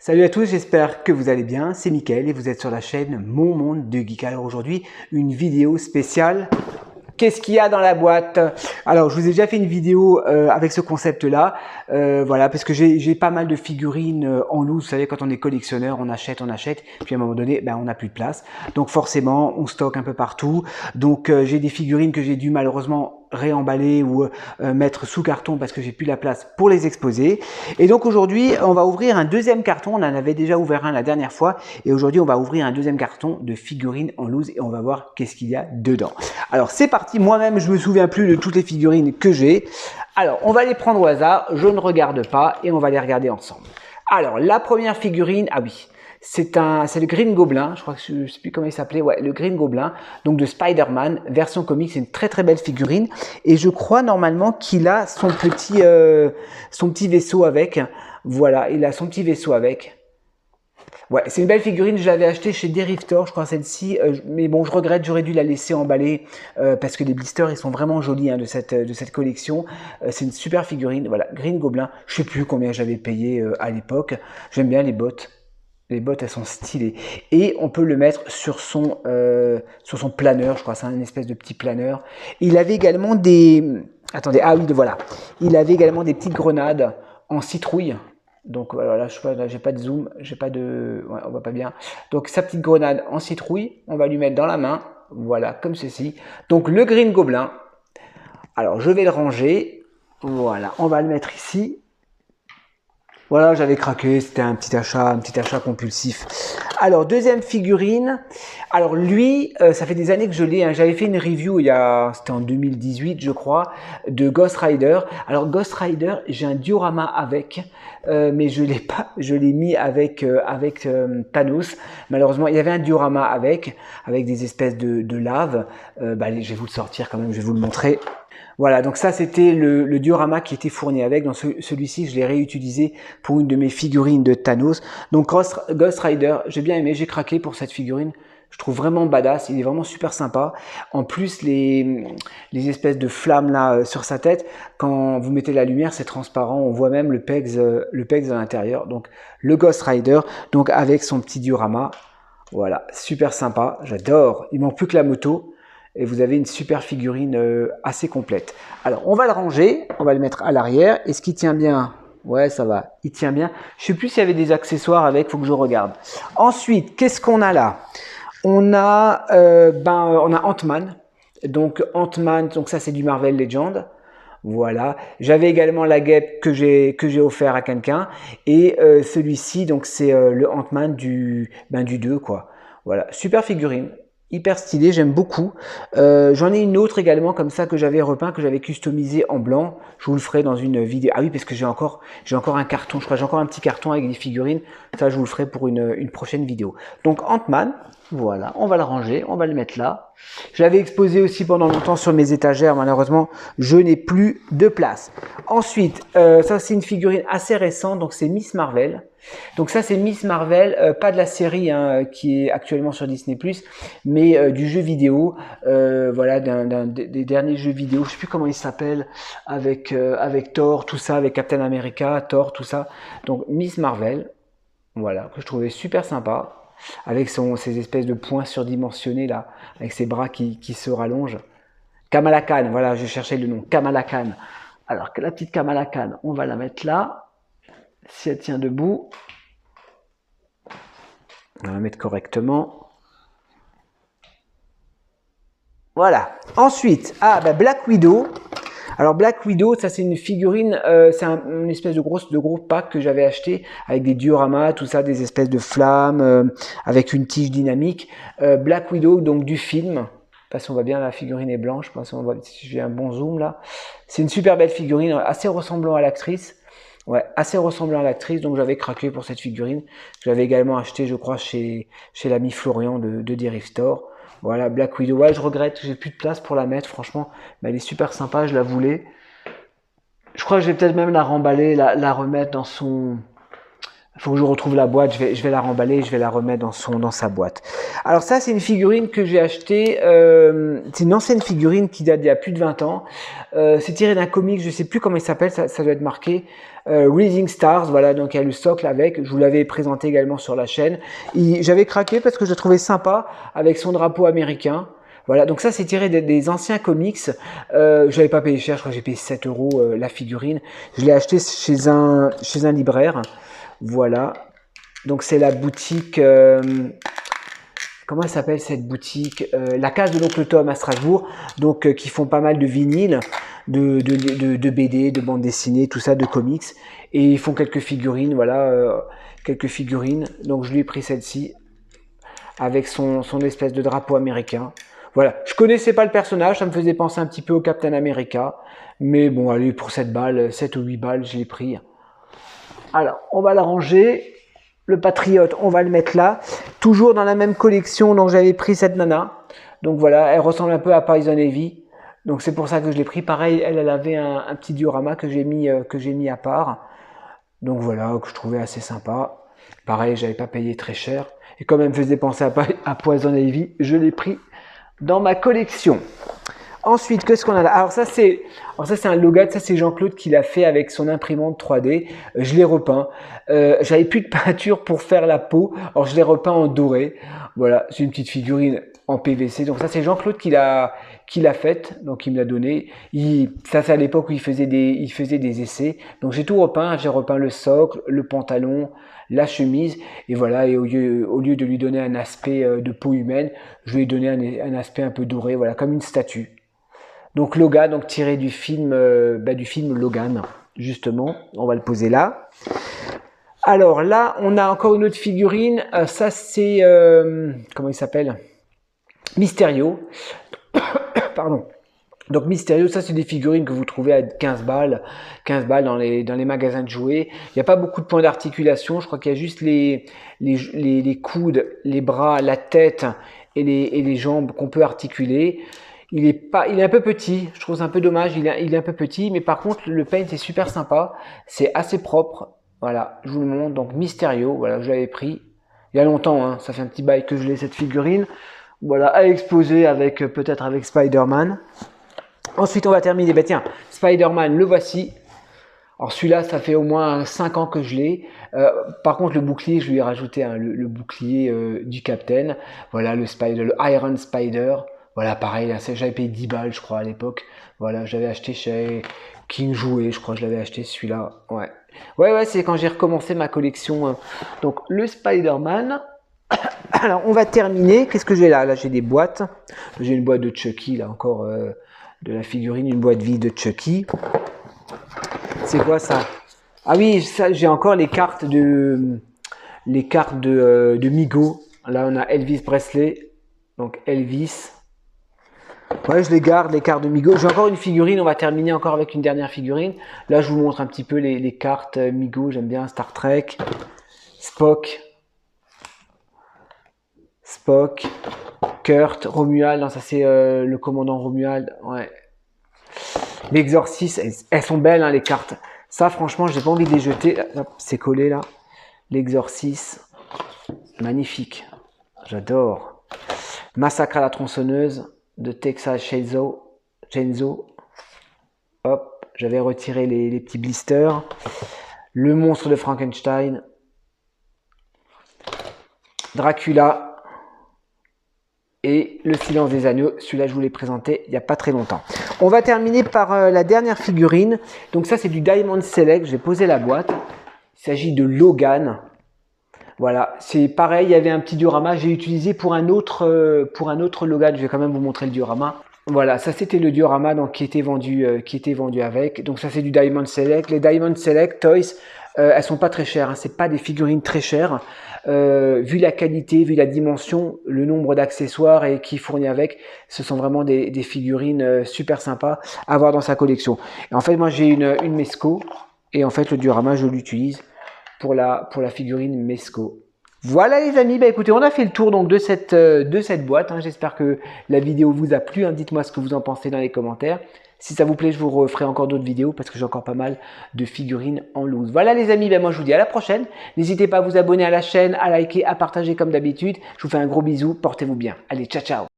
Salut à tous, j'espère que vous allez bien, c'est Mickaël et vous êtes sur la chaîne Mon Monde de Geek. Alors aujourd'hui, une vidéo spéciale. Qu'est-ce qu'il y a dans la boîte? Alors, je vous ai déjà fait une vidéo avec ce concept-là, voilà, parce que j'ai pas mal de figurines en loose. Vous savez, quand on est collectionneur, on achète, puis à un moment donné, ben, on n'a plus de place. Donc forcément, on stocke un peu partout. Donc j'ai des figurines que j'ai dû malheureusement réemballer ou mettre sous carton parce que j'ai plus la place pour les exposer. Et donc aujourd'hui, on va ouvrir un deuxième carton. On en avait déjà ouvert un la dernière fois. Et aujourd'hui, on va ouvrir un deuxième carton de figurines en loose et on va voir qu'est-ce qu'il y a dedans. Alors c'est parti. Moi-même, je me souviens plus de toutes les figurines que j'ai. Alors, on va les prendre au hasard. Je ne regarde pas et on va les regarder ensemble. Alors, la première figurine, ah oui, c'est le Green Goblin. Je crois que je sais plus comment il s'appelait. Ouais, le Green Goblin. Donc de Spider-Man, version comics. C'est une très très belle figurine. Et je crois normalement qu'il a son petit vaisseau avec. Voilà, il a son petit vaisseau avec. Ouais, c'est une belle figurine, je l'avais achetée chez Deriftor, je crois celle-ci, mais bon, je regrette, j'aurais dû la laisser emballer parce que les blisters, ils sont vraiment jolis hein, de cette collection. C'est une super figurine, voilà, Green Goblin, je sais plus combien j'avais payé à l'époque. J'aime bien les bottes. Les bottes, elles sont stylées. Et on peut le mettre sur son planeur, je crois, c'est un espèce de petit planeur. Il avait également des... Attendez, ah oui, voilà. Il avait également des petites grenades en citrouille. Donc voilà, là, j'ai pas de zoom, j'ai pas de... Ouais, on voit pas bien. Donc sa petite grenade en citrouille, on va lui mettre dans la main. Voilà, comme ceci. Donc le Green Goblin. Alors je vais le ranger. Voilà, on va le mettre ici. Voilà, j'avais craqué, c'était un petit achat compulsif. Alors, deuxième figurine. Alors lui, ça fait des années que je l'ai. Hein. J'avais fait une review c'était en 2018, je crois, de Ghost Rider. Alors Ghost Rider, j'ai un diorama avec, mais je l'ai pas, je l'ai mis avec Thanos. Malheureusement, il y avait un diorama avec des espèces de lave. Je vais vous le sortir quand même, je vais vous le montrer. Voilà, donc ça c'était le diorama qui était fourni avec. Dans celui-ci, je l'ai réutilisé pour une de mes figurines de Thanos. Donc Ghost Rider, j'ai bien aimé, j'ai craqué pour cette figurine. Je trouve vraiment badass, il est vraiment super sympa. En plus, les espèces de flammes là sur sa tête, quand vous mettez la lumière, c'est transparent. On voit même le pegs à l'intérieur. Donc le Ghost Rider, donc avec son petit diorama. Voilà, super sympa, j'adore. Il manque plus que la moto. Et vous avez une super figurine assez complète. Alors, on va le ranger, on va le mettre à l'arrière. Est-ce qu'il tient bien? Ouais, ça va, il tient bien. Je ne sais plus s'il y avait des accessoires avec, il faut que je regarde. Ensuite, qu'est-ce qu'on a là? On a Ant-Man. Donc, Ant-Man, donc ça c'est du Marvel Legends. Voilà. J'avais également la guêpe que j'ai offert à quelqu'un. Et celui-ci, donc c'est le Ant-Man du 2, quoi. Voilà, super figurine. Hyper stylé, j'aime beaucoup. J'en ai une autre également comme ça que j'avais repeint, que j'avais customisé en blanc. Je vous le ferai dans une vidéo. Ah oui, parce que j'ai encore un carton, je crois, j'ai encore un petit carton avec des figurines. Ça, je vous le ferai pour une prochaine vidéo. Donc Ant-Man, voilà, on va le ranger, on va le mettre là. Je l'avais exposé aussi pendant longtemps sur mes étagères. Malheureusement, je n'ai plus de place. Ensuite, ça c'est une figurine assez récente, donc c'est Miss Marvel. Donc ça c'est Miss Marvel, pas de la série hein, qui est actuellement sur Disney+, mais du jeu vidéo, voilà, des derniers jeux vidéo, je sais plus comment il s'appelle, avec Thor, tout ça, avec Captain America, Thor, tout ça. Donc Miss Marvel, voilà, que je trouvais super sympa, avec ses espèces de poings surdimensionnés là, avec ses bras qui se rallongent. Kamala Khan, voilà, je cherchais le nom, Kamala Khan. Alors la petite Kamala Khan, on va la mettre là. Si elle tient debout, on va la mettre correctement. Voilà. Ensuite, Black Widow. Alors Black Widow, ça c'est une figurine, c'est une espèce de gros pack que j'avais acheté avec des dioramas, tout ça, des espèces de flammes, avec une tige dynamique. Black Widow, donc du film. Parce qu'on voit bien la figurine est blanche, je pense qu'on voit si j'ai un bon zoom là. C'est une super belle figurine, assez ressemblant à l'actrice. Ouais, assez ressemblant à l'actrice, donc j'avais craqué pour cette figurine. J'avais également acheté, je crois, chez l'ami Florian de Deriftor. Voilà, Black Widow. Ouais, je regrette, j'ai plus de place pour la mettre, franchement. Mais elle est super sympa, je la voulais. Je crois que je vais peut-être même la remballer, la remettre dans son... Il faut que je retrouve la boîte, je vais la remballer, je vais la remettre dans sa boîte. Alors ça, c'est une figurine que j'ai achetée, c'est une ancienne figurine qui date d'il y a plus de 20 ans. C'est tiré d'un comic, je sais plus comment il s'appelle, ça doit être marqué. Rising Stars, voilà, donc il y a le socle avec, je vous l'avais présenté également sur la chaîne. J'avais craqué parce que je le trouvais sympa avec son drapeau américain. Voilà, donc ça c'est tiré des anciens comics. Je l'avais pas payé cher, je crois que j'ai payé 7 € la figurine. Je l'ai acheté chez un libraire. Voilà, donc c'est la boutique, comment elle s'appelle cette boutique, la case de l'oncle Tom à Strasbourg, donc qui font pas mal de vinyles, de BD, de bandes dessinées, tout ça, de comics, et ils font quelques figurines, voilà, quelques figurines. Donc je lui ai pris celle-ci avec son espèce de drapeau américain. Voilà, je connaissais pas le personnage, ça me faisait penser un petit peu au Captain America, mais bon, allez, pour 7 balles, 7 ou 8 balles, je l'ai pris. Alors, on va la ranger. Le Patriote, on va le mettre là. Toujours dans la même collection dont j'avais pris cette nana. Donc voilà, elle ressemble un peu à Poison Ivy. Donc c'est pour ça que je l'ai pris. Pareil, elle avait un petit diorama que j'ai mis à part. Donc voilà, que je trouvais assez sympa. Pareil, j'avais pas payé très cher. Et comme elle me faisait penser à Poison Ivy, je l'ai pris dans ma collection. Ensuite, qu'est-ce qu'on a là? Alors ça c'est un Logan, ça c'est Jean-Claude qui l'a fait avec son imprimante 3D. Je l'ai repeint. J'avais plus de peinture pour faire la peau, alors je l'ai repeint en doré. Voilà, c'est une petite figurine en PVC. Donc ça c'est Jean-Claude qui l'a faite, donc il me l'a donné. Ça c'est à l'époque où il faisait des essais. Donc j'ai tout repeint, j'ai repeint le socle, le pantalon, la chemise, et voilà, et au lieu de lui donner un aspect de peau humaine, je lui ai donné un aspect un peu doré, voilà, comme une statue. Donc Logan, donc tiré du film Logan, justement, on va le poser là. Alors là, on a encore une autre figurine, ça c'est, comment il s'appelle? Mysterio, pardon. Donc Mysterio, ça c'est des figurines que vous trouvez à 15 balles dans les magasins de jouets. Il n'y a pas beaucoup de points d'articulation, je crois qu'il y a juste les coudes, les bras, la tête et les jambes qu'on peut articuler. Il est un peu petit, je trouve c'est un peu dommage, il est un peu petit, mais par contre le paint est super sympa, c'est assez propre. Voilà, je vous le montre. Donc Mysterio, voilà, je l'avais pris il y a longtemps, hein, ça fait un petit bail que je l'ai cette figurine. Voilà, à exposer avec peut-être avec Spider-Man. Ensuite on va terminer, bah tiens, Spider-Man, le voici. Alors celui-là, ça fait au moins 5 ans que je l'ai. Par contre, le bouclier, je lui ai rajouté le bouclier du Captain. Voilà, le Iron Spider. Voilà, pareil, j'avais payé 10 balles, je crois, à l'époque. Voilà, j'avais acheté chez King Jouet, je crois que je l'avais acheté celui-là. Ouais, ouais, c'est quand j'ai recommencé ma collection. Donc, le Spider-Man. Alors, on va terminer. Qu'est-ce que j'ai là? Là, j'ai des boîtes. J'ai une boîte de Chucky, là, encore de la figurine, une boîte vide de Chucky. C'est quoi ça? Ah oui, ça, j'ai encore les cartes de Migo. Là, on a Elvis Presley. Donc, Elvis. Ouais, je les garde, les cartes de Migo. J'ai encore une figurine, on va terminer encore avec une dernière figurine. Là, je vous montre un petit peu les cartes Migo. J'aime bien Star Trek, Spock, Kurt, Romuald. Non, ça c'est le commandant Romuald. Ouais. L'Exorciste, elles sont belles, hein, les cartes. Ça, franchement, j'ai pas envie de les jeter. C'est collé là. L'Exorciste, magnifique. J'adore. Massacre à la tronçonneuse de Texas Chainsaw. Hop, j'avais retiré les petits blisters. Le monstre de Frankenstein. Dracula. Et le silence des agneaux. Celui-là, je vous l'ai présenté il n'y a pas très longtemps. On va terminer par la dernière figurine. Donc ça, c'est du Diamond Select. J'ai posé la boîte. Il s'agit de Logan. Voilà, c'est pareil, il y avait un petit diorama, j'ai utilisé pour un autre Logan, je vais quand même vous montrer le diorama. Voilà, ça c'était le diorama donc, qui était vendu avec. Donc ça c'est du Diamond Select. Les Diamond Select Toys, elles sont pas très chères, hein, c'est pas des figurines très chères. Vu la qualité, vu la dimension, le nombre d'accessoires et qui fournit avec, ce sont vraiment des figurines super sympas à avoir dans sa collection. Et en fait, moi j'ai une Mezco et en fait le diorama je l'utilise pour la figurine Mezco. Voilà les amis, bah écoutez, on a fait le tour donc de cette boîte. Hein. J'espère que la vidéo vous a plu. Hein. Dites-moi ce que vous en pensez dans les commentaires. Si ça vous plaît, je vous referai encore d'autres vidéos parce que j'ai encore pas mal de figurines en loose. Voilà les amis, bah moi je vous dis à la prochaine. N'hésitez pas à vous abonner à la chaîne, à liker, à partager comme d'habitude. Je vous fais un gros bisou, portez-vous bien. Allez, ciao ciao.